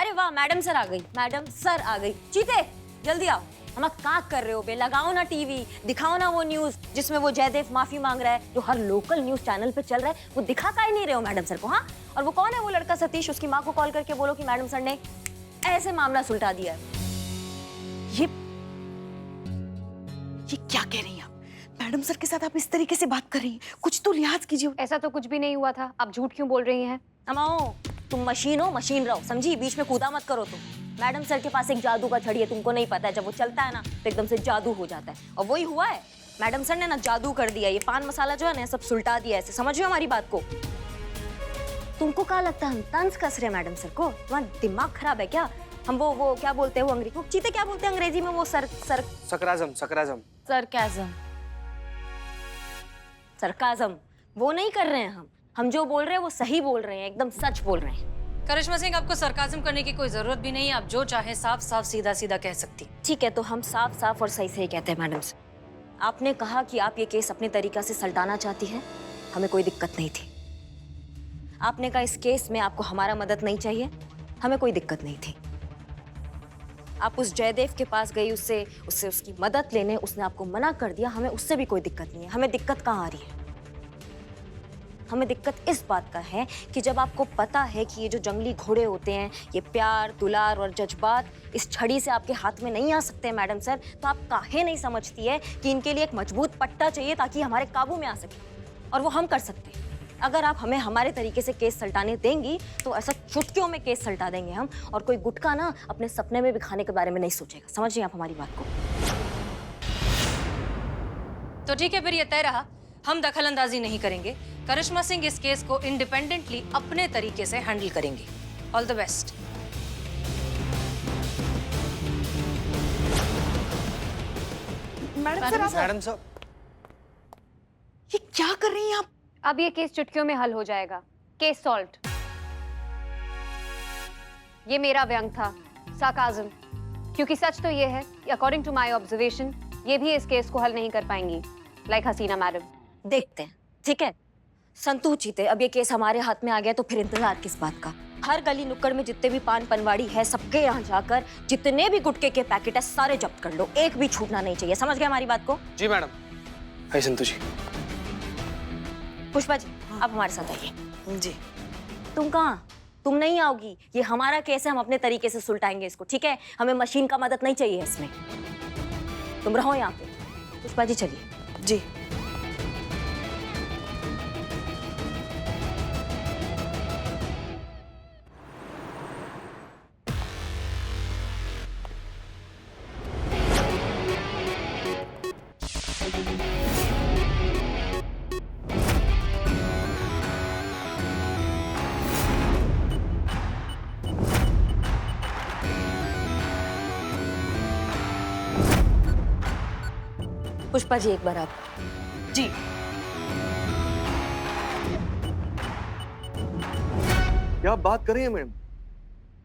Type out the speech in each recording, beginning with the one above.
अरे वाह, madam sir आ गई, मैडम सर आ गई। चीते जल्दी आओ। हम क्या कर रहे हो बे? लगाओ ना टीवी, दिखाओ ना वो न्यूज जिसमें वो जयदेव माफी मांग रहा है, जो हर लोकल न्यूज चैनल पे चल रहा है। वो दिखा का ही नहीं रहे हो मैडम सर को? हाँ, और वो कौन है वो लड़का सतीश? उसकी माँ को कॉल करके बोलो कि मैडम सर ने ऐसे मामला सुलटा दिया है। ये क्या कह रही हैं आप? मैडम सर के साथ आप इस तरीके से बात कर रही हैं, कुछ तो लिहाज कीजिए। ऐसा तो कुछ भी नहीं हुआ था, आप झूठ क्यों बोल रही हैं? अमाओ, तुम मशीन हो, मशीन रहो, समझी? बीच में कूदा मत करो तुम। मैडम सर के पास एक जादू का छड़ी है, तुमको नहीं पता है। जब वो चलता है ना तो एकदम से जादू हो जाता है, और वही हुआ है। मैडम सर ने ना जादू कर दिया। ये पान मसाला जो है ना सब सुलटा दिया। ऐसे समझिए हमारी बात को। तुमको क्या लगता है हम तंज कस रहे मैडम सर को? तुम्हारा दिमाग खराब है क्या? हम वो क्या बोलते हैं वो अंग्रेजी, वो चीते क्या बोलते हैं अंग्रेजी में? वो सकराजम। सरकाजम वो नहीं कर रहे हैं हम जो बोल रहे हैं वो सही बोल रहे हैं, एकदम सच बोल रहे हैं। करिश्मा सिंह, आपको सरकाजम करने की कोई जरूरत भी नहीं है। आप जो चाहे साफ साफ सीधा सीधा कह सकती। ठीक है, तो हम साफ साफ और सही सही कहते हैं मैडम सर। आपने कहा कि आप ये केस अपने तरीका से सल्टाना चाहती हैं, हमें कोई दिक्कत नहीं थी। आपने कहा इस केस में आपको हमारा मदद नहीं चाहिए, हमें कोई दिक्कत नहीं थी। आप उस जयदेव के पास गई, उससे उसकी मदद लेने, उसने आपको मना कर दिया, हमें उससे भी कोई दिक्कत नहीं है। हमें दिक्कत कहाँ आ रही है? हमें दिक्कत इस बात का है कि जब आपको पता है कि ये जो जंगली घोड़े होते हैं, ये प्यार, दुलार और जज्बात इस छड़ी से आपके हाथ में नहीं आ सकते मैडम सर, तो आप काहे नहीं समझती है कि इनके लिए एक मजबूत पट्टा चाहिए ताकि हमारे काबू में आ सके, और वो हम कर सकते हैं। अगर आप हमें हमारे तरीके से केस सल्टाने देंगी तो ऐसा चुटकियों में केस सल्टा देंगे हम, और कोई गुटका ना अपने सपने में भी खाने के बारे में नहीं सोचेगा। समझिए आप हमारी बात को। तो ठीक है, फिर ये तय रहा, हम दखल अंदाजी नहीं करेंगे। करिश्मा सिंह इस केस को इंडिपेंडेंटली अपने तरीके से हैंडल करेंगी। All the best. Madam sir, ये क्या कर रही हैं आप? अब ये केस चुटकियों में हल हो जाएगा। Case solved. ये मेरा व्यंग था, सार्काज़म, क्योंकि सच तो ये है कि अकॉर्डिंग टू माय ऑब्जर्वेशन ये भी इस केस को हल नहीं कर पाएंगी, लाइक हसीना मैडम। देखते हैं, ठीक है? संतू चीते, अब ये केस हमारे हाथ में आ गया तो फिर इंतजार किस बात का? हर गली नुक्कड़ में जितने भी पान पनवाड़ी है, सबके यहाँ जाकर जितने भी गुटके के पैकेट है सारे जब्त कर लो, एक भी छूटना नहीं चाहिए। समझ गए हमारी बात को? जी मैडम। हाय संतू जी। पुष्पा जी, आप हमारे साथ आइए। जी। तुम कहाँ? तुम नहीं आओगी। ये हमारा केस है, हम अपने तरीके से सुलटाएंगे इसको, ठीक है? हमें मशीन का मदद नहीं चाहिए इसमें। तुम रहो यहाँ पे। पुष्पा जी चलिए। जी। पुष्पा जी एक बार आप। जी। क्या आप बात कर रही हैं मैडम?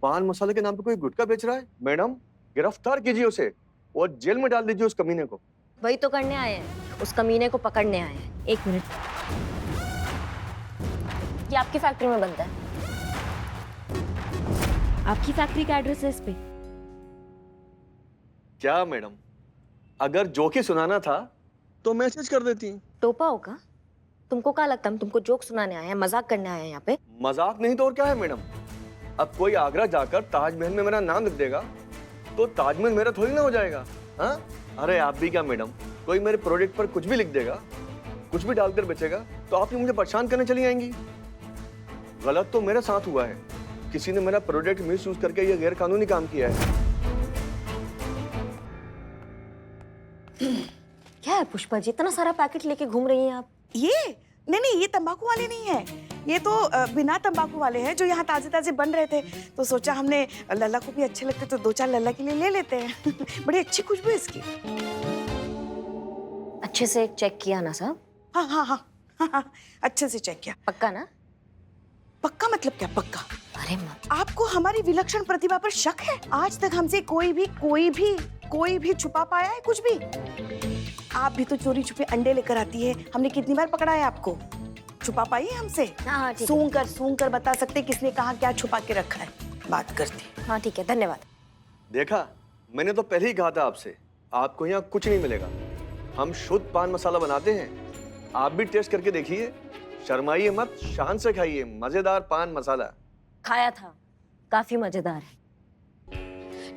पान मसाले के नाम पे कोई गुटखा बेच रहा है? मैडम गिरफ्तार कीजिए उसे और जेल में डाल दीजिए उस कमीने को। वही तो करने आए हैं, उस कमीने को पकड़ने आए हैं। एक मिनट, ये आपकी फैक्ट्री में बनता है? आपकी फैक्ट्री का एड्रेस है इस पे? क्या मैडम, अगर जोके सुनाना था तो मैसेज कर देती। टोपा होगा? तुमको क्या लगता है हम तुमको जोक सुनाने आए हैं, मजाक करने आए हैं यहाँ पे? मजाक नहीं तो और क्या है मैडम? अब कोई आगरा जाकर ताजमहल में मेरा नाम लिख देगा तो ताजमहल मेरा थोड़ी ना हो जाएगा। हाँ, अरे आप भी क्या मैडम, कोई मेरे प्रोडक्ट पर कुछ भी लिख देगा, कुछ भी डालकर बेचेगा तो आप ही मुझे परेशान करने चली आएंगी। गलत तो मेरे साथ हुआ है, किसी ने मेरा प्रोडक्ट मिस यूज करके ये गैर कानूनी काम किया है। क्या है पुष्पा जी, इतना सारा पैकेट लेके घूम रही हैं आप? ये नहीं, ये तंबाकू वाले नहीं है, ये तो बिना तंबाकू वाले हैं जो यहाँ ताजे ताजे बन रहे थे। तो सोचा हमने लल्ला को भी अच्छे लगते तो 2-4 लल्ला के लिए ले लेते हैं। बड़ी अच्छी खुशबू है इसकी। अच्छे से चेक किया ना साहब? हाँ हाँ हाँ हाँ हाँ, अच्छे से चेक किया। पक्का ना? पक्का मतलब क्या पक्का? अरे मत। आपको हमारी विलक्षण प्रतिभा पर शक है? आज तक हमसे कोई भी छुपा पाया है कुछ भी? आप भी तो चोरी छुपे अंडे लेकर आती है, हमने कितनी बार पकड़ा है आपको? छुपा पाई है हमसे? हाँ ठीक है। सूंघ कर बता सकते किसने कहाँ क्या छुपा के रखा है। बात करती। हाँ ठीक है, धन्यवाद। देखा, मैंने तो पहले ही कहा था आपसे, आपको यहाँ कुछ नहीं मिलेगा। हम शुद्ध पान मसाला बनाते हैं, आप भी टेस्ट करके देखिए। शर्माइए मत, शान से खाइए मजेदार पान मसाला। खाया था, काफी मजेदार है।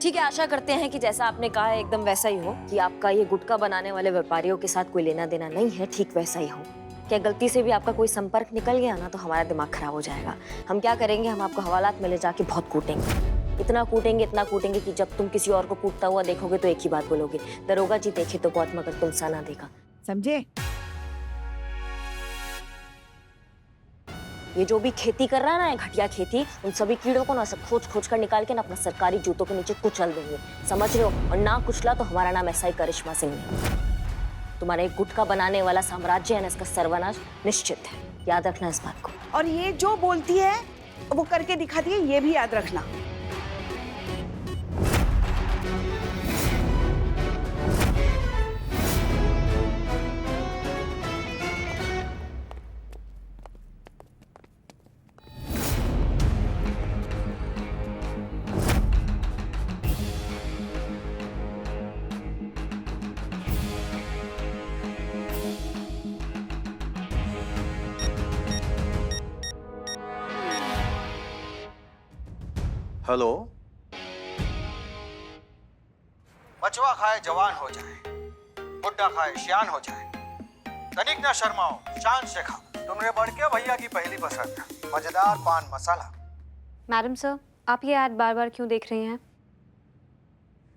ठीक है, आशा करते हैं कि जैसा आपने कहा है एकदम वैसा ही हो, कि आपका ये गुटखा बनाने वाले व्यापारियों के साथ कोई लेना देना नहीं है, ठीक वैसा ही हो। क्या गलती से भी आपका कोई संपर्क निकल गया ना तो हमारा दिमाग खराब हो जाएगा। हम क्या करेंगे, हम आपको हवालात में ले जाके बहुत कूटेंगे, इतना कूटेंगे कि जब तुम किसी और को कूटता हुआ देखोगे तो एक ही बात बोलोगे, दरोगा जी देखे तो बहुत मगर तुम सा ना देखा। समझे? ये जो भी खेती कर रहा है ना, ये घटिया खेती, उन सभी कीड़ों को ना सब खोज कर निकाल के ना अपना सरकारी जूतों के नीचे कुचल देंगे, समझ रहे हो? और ना कुचला तो हमारा नाम ऐसा ही करिश्मा सिंह है। तुम्हारा एक गुटखा बनाने वाला साम्राज्य है ना, इसका सर्वनाश निश्चित है, याद रखना इस बात को। और ये जो बोलती है वो करके दिखाती है, ये भी याद रखना। हेलो, बचवा खाए जवान हो जाए, बुड्ढा खाए सियान हो जाए, तनिक ना शर्माओ, शान से खाओ। तुमने बड़के भैया की पहली पसंद, मजेदार पान मसाला। मैडम सर, आप ये ऐड बार बार क्यों देख रही हैं?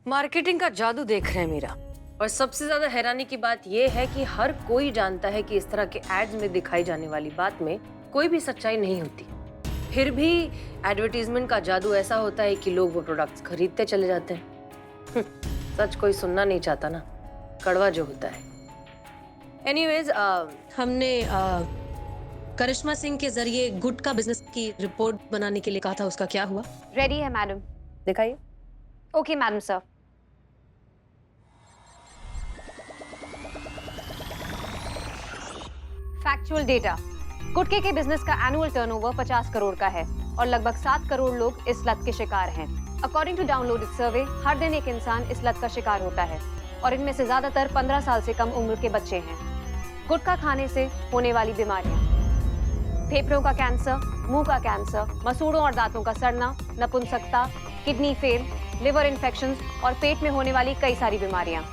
मार्केटिंग का जादू देख रहे हैं मीरा। और सबसे ज्यादा हैरानी की बात यह है कि हर कोई जानता है कि इस तरह के एड्स में दिखाई जाने वाली बात में कोई भी सच्चाई नहीं होती। फिर भी एडवर्टीजमेंट का जादू ऐसा होता है कि लोग वो प्रोडक्ट्स खरीदते चले जाते हैं। सच कोई सुनना नहीं चाहता ना, कड़वा जो होता है। एनीवेज, हमने करिश्मा सिंह के जरिए गुटखा बिजनेस की रिपोर्ट बनाने के लिए कहा था, उसका क्या हुआ? रेडी है मैडम। दिखाइए। Okay madam sir. Factual data, गुटखे के बिजनेस का एनुअल टर्नओवर 50 करोड़ का है और लगभग 7 करोड़ लोग इस लत के शिकार हैं। अकॉर्डिंग टू डाउनलोडेड सर्वे, हर दिन एक इंसान इस लत का शिकार होता है और इनमें से ज्यादातर 15 साल से कम उम्र के बच्चे हैं। गुटखा खाने से होने वाली बीमारियां: फेफड़ों का कैंसर, मुंह का कैंसर, मसूड़ों और दांतों का सड़ना, नपुंसकता, किडनी फेल, लिवर इन्फेक्शंस और पेट में होने वाली कई सारी बीमारियां।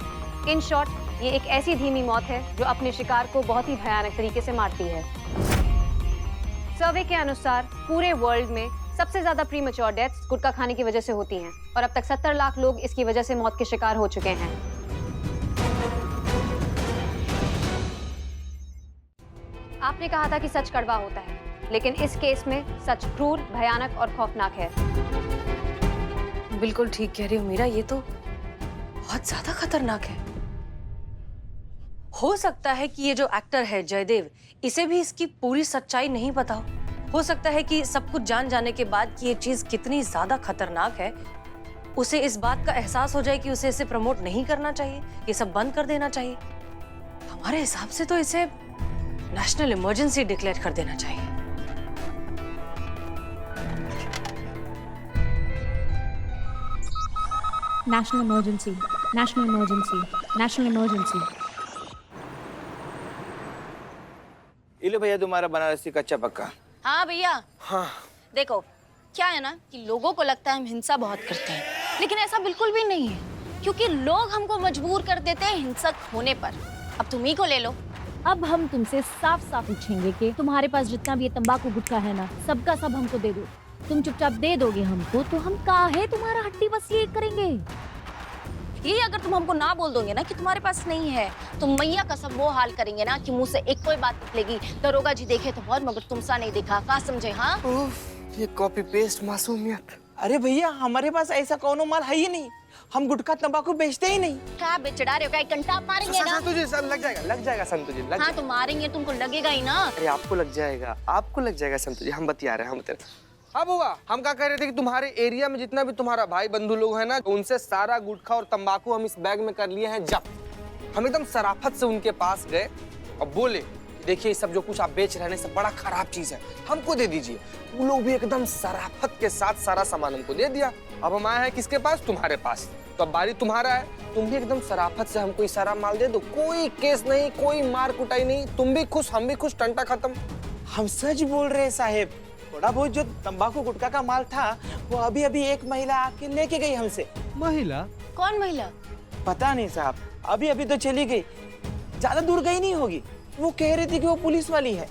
इन शॉर्ट, ये एक ऐसी धीमी मौत है जो अपने शिकार को बहुत ही भयानक तरीके से मारती है। सर्वे के अनुसार पूरे वर्ल्ड में सबसे ज्यादा प्रीमैच्योर डेथ्स गुटखा खाने की वजह से होती हैं और अब तक 70 लाख लोग इसकी वजह से मौत के शिकार हो चुके हैं। आपने कहा था कि सच कड़वा होता है, लेकिन इस केस में सच क्रूर, भयानक और खौफनाक है। बिल्कुल ठीक कह रही हो मीरा, ये तो बहुत ज्यादा खतरनाक है। हो सकता है कि ये जो एक्टर है जयदेव, इसे भी इसकी पूरी सच्चाई नहीं पता हो सकता है कि सब कुछ जान जाने के बाद कि ये चीज कितनी ज्यादा खतरनाक है, उसे इस बात का एहसास हो जाए कि उसे इसे प्रमोट नहीं करना चाहिए, ये सब बंद कर देना चाहिए। हमारे हिसाब से तो इसे नेशनल इमरजेंसी डिक्लेयर कर देना चाहिए। National emergency, national emergency, national emergency. इले भैया तुम्हारा बनारसी कच्चा पक्का। हाँ भैया। हाँ। देखो, क्या है ना कि लोगों को लगता है हम हिंसा बहुत करते हैं, लेकिन ऐसा बिल्कुल भी नहीं है, क्योंकि लोग हमको मजबूर कर देते हैं हिंसक होने पर। अब तुम ही को ले लो। अब हम तुमसे साफ साफ पूछेंगे कि तुम्हारे पास जितना भी ये तंबाकू गुटखा है ना, सबका सब हमको दे दो। तुम चुपचाप दे दोगे हमको तो हम काहे तुम्हारा हड्डी बस ये करेंगे। ये अगर तुम हमको ना बोल दोगे ना कि तुम्हारे पास नहीं है, तो मैया का सब वो हाल करेंगे ना कि मुंह से एक कोई बात निकलेगी, दरोगा जी देखे तो बहुत मगर तुमसा नहीं देखा। का समझे? हाँ, ये कॉपी पेस्ट मासूमियत। अरे भैया, हमारे पास ऐसा कौनो माल है ही नहीं, हम गुटखा तंबाकू बेचते ही नहीं। क्या बेचड़ा रहे हो? क्या एक घंटा मारेंगे ना? संतु जी, लग जाएगा संतु जी, हाँ तो मारेंगे, तुमको लगेगा ही ना। अरे आपको लग जाएगा संतु जी, हम बतिया रहे हैं, हम बता रहे हैं। हाँ बुआ, हम क्या कह रहे थे कि तुम्हारे एरिया में जितना भी तुम्हारा भाई बंधु लोग हैं ना, उनसे सारा गुटखा और तंबाकू हम इस बैग में कर लिए हैं जब्त। हम एकदम सराफत से उनके पास गए और बोले कि देखिए सब जो कुछ आप बेच रहे हैं सब बड़ा खराब चीज है, हमको दे दीजिए। वो लोग भी एकदम शराफत के साथ सारा सामान हमको दे दिया। अब हम आए हैं किसके पास? तुम्हारे पास। तो अब बारी तुम्हारा है, तुम भी एकदम शराफत से हमको सारा माल दे दो। कोई केस नहीं, कोई मार कुटाई नहीं, तुम भी खुश हम भी खुश, टंटा खत्म। हम सच बोल रहे हैं साहेब। थोड़ा बहुत जो तंबाकू गुटखा का माल था वो अभी अभी एक महिला आके लेके गई हमसे। महिला? कौन महिला? पता नहीं साहब, अभी अभी तो चली गई, ज्यादा दूर गई नहीं होगी। वो कह रही थी कि वो पुलिस वाली है।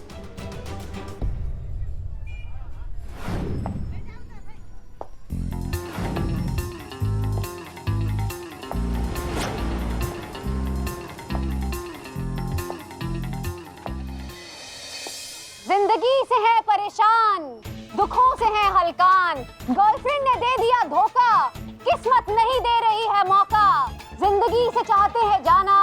जिंदगी से है परेशान, दुखों से है हलकान, गर्लफ्रेंड ने दे दिया धोखा, किस्मत नहीं दे रही है मौका। जिंदगी से चाहते हैं जाना,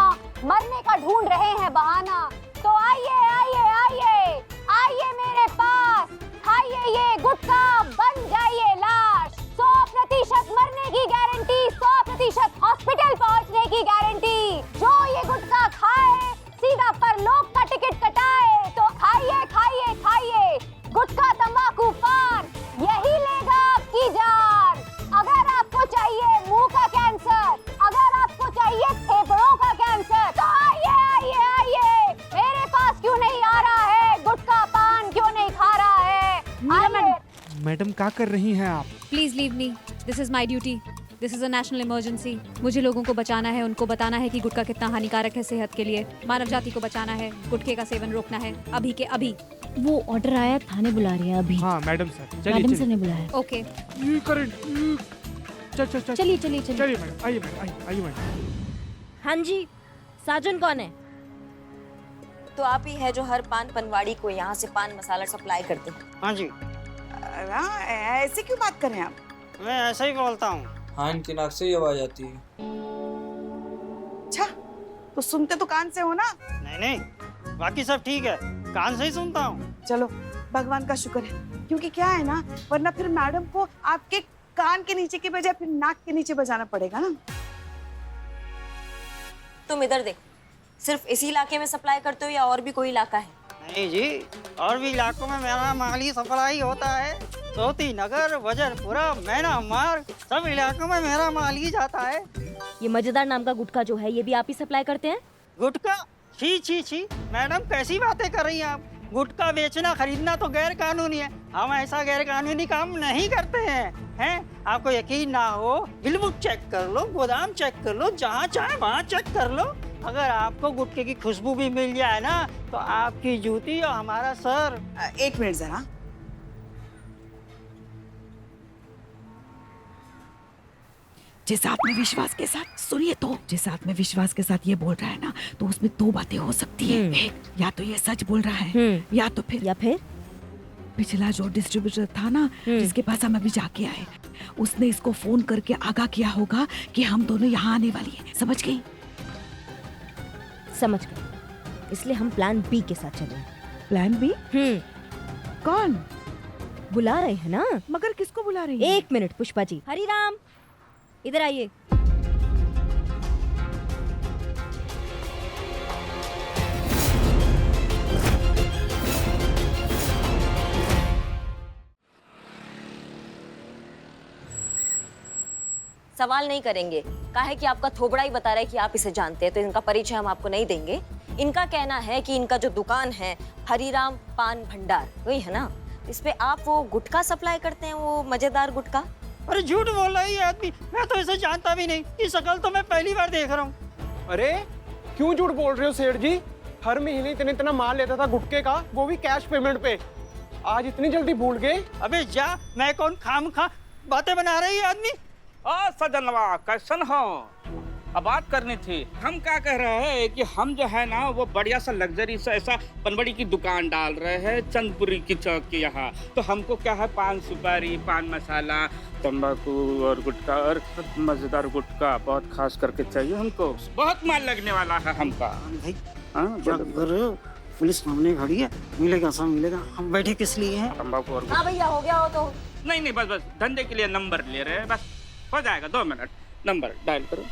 मरने का ढूंढ रहे हैं बहाना। तो आइए आइए आइए आइए मेरे पास, खाइए ये गुटखा, बन जाइए लाश। 100% मरने की गारंटी, 100% हॉस्पिटल पहुंचने की गारंटी। जो ये गुटखा खाए सीधा परलोक का टिकट कटाए। तो खाइए खाइए खाइए गुटखा, तंबाकू, पान, यही लेगा आपकी जान। अगर आपको चाहिए मुंह का कैंसर, अगर आपको चाहिए फेफड़ों का कैंसर, तो आइए आइए आइए, मेरे पास क्यों नहीं आ रहा है गुटखा, पान क्यों नहीं खा रहा है? मैडम क्या कर रही हैं आप? Please leave me, this is my duty, this is a national emergency. मुझे लोगों को बचाना है, उनको बताना है कि गुटखा कितना हानिकारक है सेहत के लिए। मानव जाति को बचाना है, गुटखे का सेवन रोकना है, अभी के अभी। वो ऑर्डर आया, थाने बुला रही है अभी। हाँ मैडम सर, मैडम सर ने बुलाया। ओके ये करें। चलिए चलिए चलिए। चलिए मैडम, आइए मैडम, आइए मैडम। हाँ जी, साजन कौन है? तो आप ही है जो हर पान पनवाड़ी को यहाँ से पान मसाला सप्लाई करते हैं? हाँ जी, ऐसे क्यों बात करें आप? मैं ऐसा ही बोलता हूँ। हाँ, इनकी नाक से ही आवाज आती है। अच्छा, तो सुनते तो कान से हो ना? नहीं नहीं, बाकी सब ठीक है, कान से ही सुनता हूँ। चलो भगवान का शुक्र है, क्योंकि क्या है ना, वरना फिर मैडम को आपके कान के नीचे के बजाय फिर नाक के नीचे बजाना पड़ेगा ना। तुम इधर देखो, सिर्फ इसी इलाके में सप्लाई करते हो या और भी कोई इलाका है? नहीं जी, और भी इलाकों में मेरा माल ही सप्लाई होता है। सोती नगर, वजरपुरा, मैना मार्ग, सब इलाकों में मेरा माल ही जाता है। ये मजेदार नाम का गुटखा जो है, ये भी आप ही सप्लाई करते हैं? गुटखा? छी छी छी, मैडम कैसी बातें कर रही हैं आप? गुटखा बेचना खरीदना तो गैर कानूनी है, हम ऐसा गैर कानूनी काम नहीं करते हैं। आपको यकीन ना हो, बिल बुक चेक कर लो, गोदाम चेक कर लो, जहाँ चाहे वहाँ चेक कर लो। अगर आपको गुटखे की खुशबू भी मिल जाए ना, तो आपकी जूती और हमारा सर। एक मिनट जरा, जिस आत्मविश्वास के साथ सुनिए, तो जिस आत्मविश्वास के साथ ये बोल रहा है ना, तो उसमें दो बातें हो सकती है। एक, या तो ये सच बोल रहा है, या फिर पिछला जो डिस्ट्रीब्यूटर था ना, जिसके पास हम अभी जाके आए, उसने इसको फोन करके आगाह किया होगा कि हम दोनों यहाँ आने वाली हैं। समझ गई? समझ गए। इसलिए हम प्लान बी के साथ चले। Plan B? कौन बुला रहे हैं ना? मगर किसको बुला रही है? 1 मिनट पुष्पा जी। हरिराम, इधर आइए। सवाल नहीं करेंगे, काहे कि आपका थोबड़ा ही बता रहा है कि आप इसे जानते हैं, तो इनका परिचय हम आपको नहीं देंगे। इनका कहना है कि इनका जो दुकान है हरिराम पान भंडार, वही है ना? इस पे आप वो गुटखा सप्लाई करते हैं, वो मजेदार गुटखा? अरे झूठ बोल रहा है ये आदमी, मैं तो इसे जानता भी नहीं। ये शक्ल तो मैं पहली बार देख रहा हूँ। अरे क्यों झूठ बोल रहे हो सेठ जी? हर महीने इतना माल लेता था गुटखे का, वो भी कैश पेमेंट पे। आज इतनी जल्दी भूल गए? अबे जा, मैं कौन खामखा बातें बना रही है आदमी। सजनवा कैसन हो? अब बात करनी थी। हम क्या कह रहे हैं कि हम जो है ना वो बढ़िया सा लग्जरी सा ऐसा पनबड़ी की दुकान डाल रहे हैं चंदपुरी की चौक के यहाँ। तो हमको क्या है, पान सुपारी, पान मसाला, तंबाकू और गुटखा, और मजेदार गुटखा बहुत खास करके चाहिए हमको। बहुत माल लगने वाला है हमका। भाई पुलिस सामने खड़ी है, मिलेगा सब मिलेगा। हम बैठे किस लिए हैं? तंबाकू और हाँ भैया, हो गया हो तो। नहीं बस धंधे के लिए नंबर ले रहे हैं, बस हो जाएगा। 2 मिनट, नंबर डायल करो।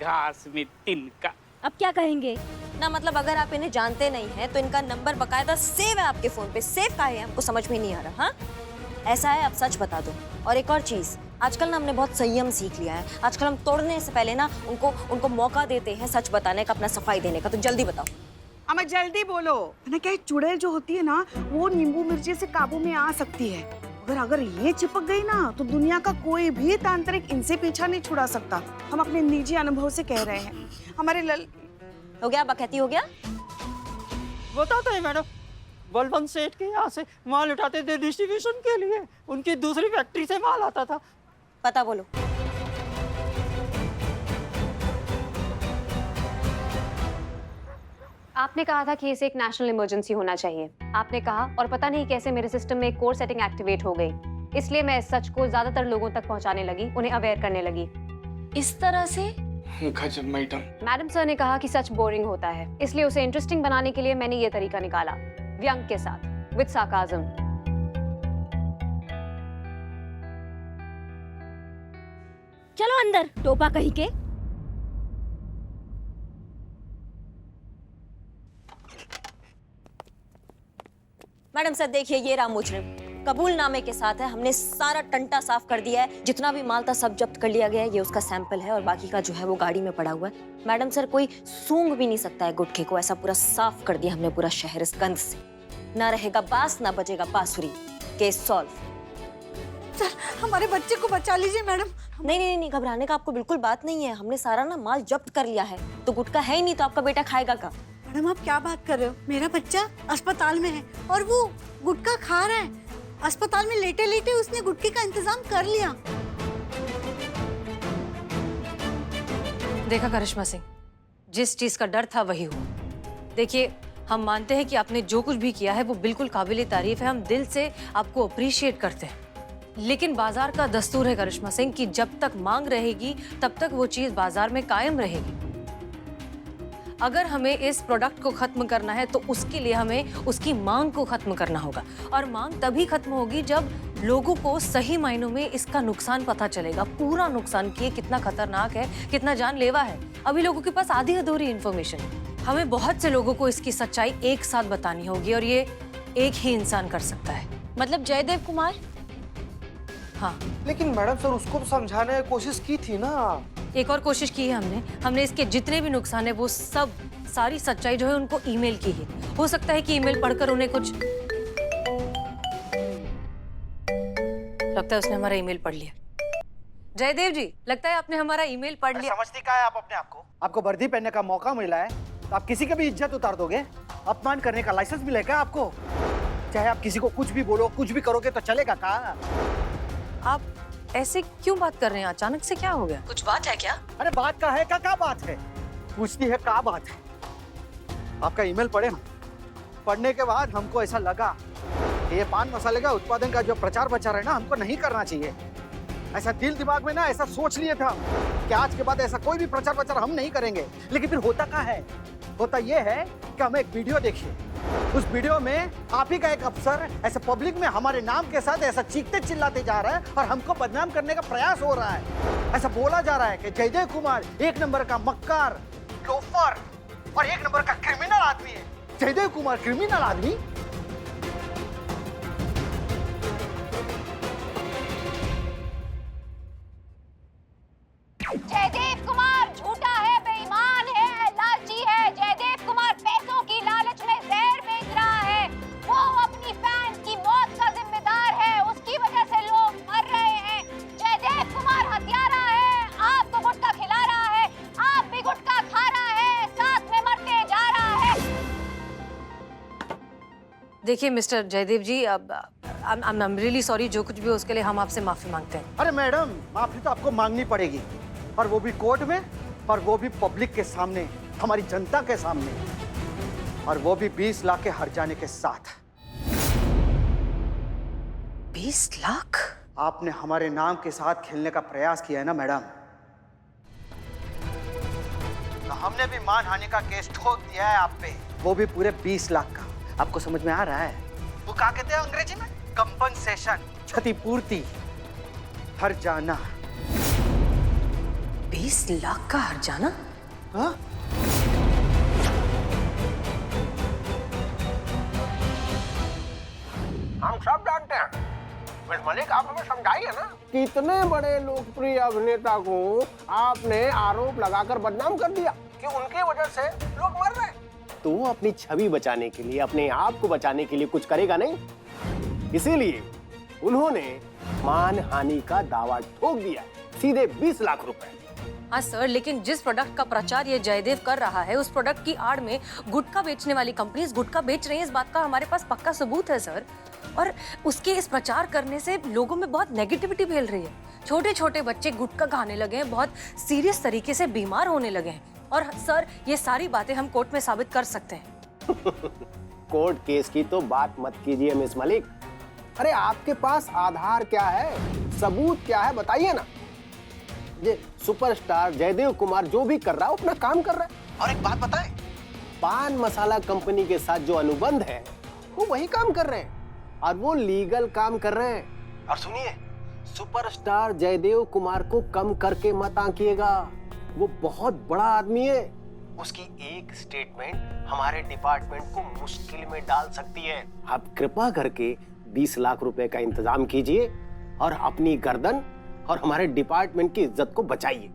घास में तिनका। अब क्या कहेंगे? ना मतलब अगर आप इन्हें जानते नहीं हैं तो इनका नंबर बकायदा सेव है आपके फोन पे। सेव का है हमको समझ में नहीं आ रहा। हाँ ऐसा है, आप सच बता दो। और एक और चीज, आजकल ना हमने बहुत संयम सीख लिया है। आजकल हम तोड़ने से पहले ना उनको मौका देते हैं सच बताने का, अपना सफाई देने का। तो जल्दी बताओ। हमें जल्दी बोलो ना। क्या चुड़ैल जो होती है ना, वो नींबू मिर्ची से काबू में आ सकती है। अगर ये चिपक गई ना तो दुनिया का कोई भी तांत्रिक इनसे पीछा नहीं छुड़ा सकता। हम अपने निजी अनुभव से कह रहे हैं। हमारे हो गया, बकैती हो गया। बताते हैं मैडम, बलवंत सेठ के यहाँ से माल उठाते थे डिस्ट्रीब्यूशन के लिए। उनकी दूसरी फैक्ट्री से माल आता था। पता बोलो। आपने कहा था कि इसे एक नेशनल इमरजेंसी होना चाहिए। आपने कहा, और पता नहीं कैसे मेरे सिस्टम में एक कोड सेटिंग एक्टिवेट हो गई। इसलिए मैं इस सच को ज्यादातर लोगों तक पहुंचाने लगी, उन्हें अवेयर करने लगी। इस तरह से गजब मैडम। मैडम सर ने कहा कि सच बोरिंग होता है, इसलिए उसे इंटरेस्टिंग बनाने के लिए मैंने ये तरीका निकाला, व्यंग के साथ, विद सार्काज्म। चलो अंदर, टोपा कहीं के। मैडम सर देखिए, ये रहा मुजरिम। कबूलनामे के साथ है। हमने सारा टंटा साफ कर दिया है। जितना भी माल था सब जब्त कर लिया गया है। ये उसका सैंपल है और बाकी का जो है वो गाड़ी में पड़ा हुआ है। मैडम सर कोई सूंघ भी नहीं सकता है गुटखे को। ऐसा पूरा साफ कर दिया हमने पूरा शहर इस गंद से। ना रहेगा बास, ना बजेगा बांसुरी। Case solve. सर हमारे बच्चे को बचा लीजिए मैडम। नहीं, घबराने का आपको बिल्कुल बात नहीं है। हमने सारा ना माल जब्त कर लिया है। तो गुटखा है ही नहीं तो आपका बेटा खाएगा क्या? मैडम आप क्या बात कर रहे हो? मेरा बच्चा अस्पताल में है और वो गुटखा खा रहा है। अस्पताल में लेटे लेटे उसने गुटखे का इंतजाम कर लिया। देखा करिश्मा सिंह, जिस चीज का डर था वही हुआ। देखिए, हम मानते हैं कि आपने जो कुछ भी किया है वो बिल्कुल काबिले तारीफ है। हम दिल से आपको अप्रिशिएट करते हैं। लेकिन बाजार का दस्तूर है करिश्मा सिंह कि जब तक मांग रहेगी तब तक वो चीज बाजार में कायम रहेगी। अगर हमें इस प्रोडक्ट को खत्म करना है तो उसके लिए हमें उसकी मांग को खत्म करना होगा। और मांग तभी खत्म होगी जब लोगों को सही मायनों में इसका नुकसान पता चलेगा। पूरा नुकसान कि कितना खतरनाक है, कितना जानलेवा है। अभी लोगों के पास आधी अधूरी इंफॉर्मेशन है। हमें बहुत से लोगों को इसकी सच्चाई एक साथ बतानी होगी और ये एक ही इंसान कर सकता है। मतलब जयदेव कुमार? हाँ। लेकिन मैडम सर उसको तो समझाने की कोशिश की थी ना। एक और कोशिश की है हमने इसके जितने भी नुकसान है वो सब, सारी सच्चाई जो है उनको ईमेल की है। हो सकता है कि ईमेल पढ़कर उन्हें कुछ लगता है उसने हमारा ईमेल पढ़ लिया। जयदेव जी, लगता है आपने हमारा ईमेल पढ़ लिया। समझती क्या है आप अपने आप को? आपको वर्दी पहनने का मौका मिला है तो आप किसी की भी इज्जत उतार दोगे? अपमान करने का लाइसेंस मिलेगा आपको? चाहे आप किसी को कुछ भी बोलो, कुछ भी करोगे तो चलेगा क्या? आप ऐसे क्यों बात कर रहे हैं? अचानक से क्या हो गया? कुछ बात है क्या? अरे बात का है क्या बात है? पूछती है क्या बात है? आपका ईमेल पढ़े हम। पढ़ने के बाद हमको ऐसा लगा कि ये पान मसाले का उत्पादन का जो प्रचार प्रचार है ना, हमको नहीं करना चाहिए। ऐसा दिल दिमाग में ना ऐसा सोच लिए था कि आज के बाद ऐसा कोई भी प्रचार प्रचार हम नहीं करेंगे। लेकिन फिर होता क्या है? होता ये है कि हम एक वीडियो देखिए। उस वीडियो में आप ही का एक अफसर ऐसे पब्लिक में हमारे नाम के साथ ऐसा चीखते चिल्लाते जा रहा है और हमको बदनाम करने का प्रयास हो रहा है। ऐसा बोला जा रहा है कि जयदेव कुमार एक नंबर का मक्कार, लोफर और एक नंबर का क्रिमिनल आदमी है। जयदेव कुमार क्रिमिनल आदमी? जयदेव कुमार झूठा है, बेईमान है, लालची है। जयदेव कुमार पैसों की लालच में जहर बेच रहा है। वो अपनी फैंस की मौत का जिम्मेदार है। उसकी वजह से लोग मर रहे हैं। जयदेव कुमार हत्यारा है। आपको गुटखा खिला रहा है, आप भी गुटखा खा रहा है, साथ में मरते जा रहा है। देखिए मिस्टर जयदेव जी, अब आई एम रियली सॉरी। जो कुछ भी हो उसके लिए हम आपसे माफी मांगते हैं। अरे मैडम, माफी तो आपको मांगनी पड़ेगी, और वो भी कोर्ट में, और वो भी पब्लिक के सामने, हमारी जनता के सामने, और वो भी 20 लाख के हर जाने के साथ। 20 लाख? आपने हमारे नाम के साथ खेलने का प्रयास किया है ना मैडम, तो हमने भी मानहानि का केस ठोक दिया है आप पे, वो भी पूरे 20 लाख का। आपको समझ में आ रहा है? वो क्या कहते हैं अंग्रेजी में? कंपनसेशन, क्षतिपूर्ति, हर्जाना। 20 लाख का हर्जाना? हाँ? हम सब जानते हैं। मिस मलिक, आप हमें समझाइए ना, कितने बड़े लोकप्रिय अभिनेता को आपने आरोप लगाकर बदनाम कर दिया कि उनकी वजह से लोग मर रहे हैं। तो वो अपनी छवि बचाने के लिए, अपने आप को बचाने के लिए कुछ करेगा नहीं, इसीलिए उन्होंने मानहानि का दावा ठोक दिया, सीधे 20 लाख रुपए। हाँ सर, लेकिन जिस प्रोडक्ट का प्रचार ये जयदेव कर रहा है, उस प्रोडक्ट की आड़ में गुटखा बेचने वाली कंपनीज गुटखा बेच रही हैं, इस बात का हमारे पास पक्का सबूत है सर। और उसके इस प्रचार करने से लोगों में बहुत नेगेटिविटी फैल रही है। छोटे छोटे बच्चे गुटखा खाने लगे हैं, बहुत सीरियस तरीके से बीमार होने लगे हैं। और सर, ये सारी बातें हम कोर्ट में साबित कर सकते हैं। कोर्ट केस की तो बात मत कीजिए मिस मलिक। अरे आपके पास आधार क्या है, सबूत क्या है, बताइए ना। ये सुपरस्टार जयदेव कुमार जो भी कर रहा है, अपना काम कर रहा है। और एक बात बताएं, पान मसाला कंपनी के साथ जो अनुबंध है, वो वही काम कर रहे हैं और वो लीगल काम कर रहे हैं। और सुनिए, सुपरस्टार जयदेव कुमार को कम करके मत आंकिएगा, वो बहुत बड़ा आदमी है। उसकी एक स्टेटमेंट हमारे डिपार्टमेंट को मुश्किल में डाल सकती है। आप कृपा करके 20 लाख रुपए का इंतजाम कीजिए और अपनी गर्दन और हमारे डिपार्टमेंट की इज्जत को बचाइए।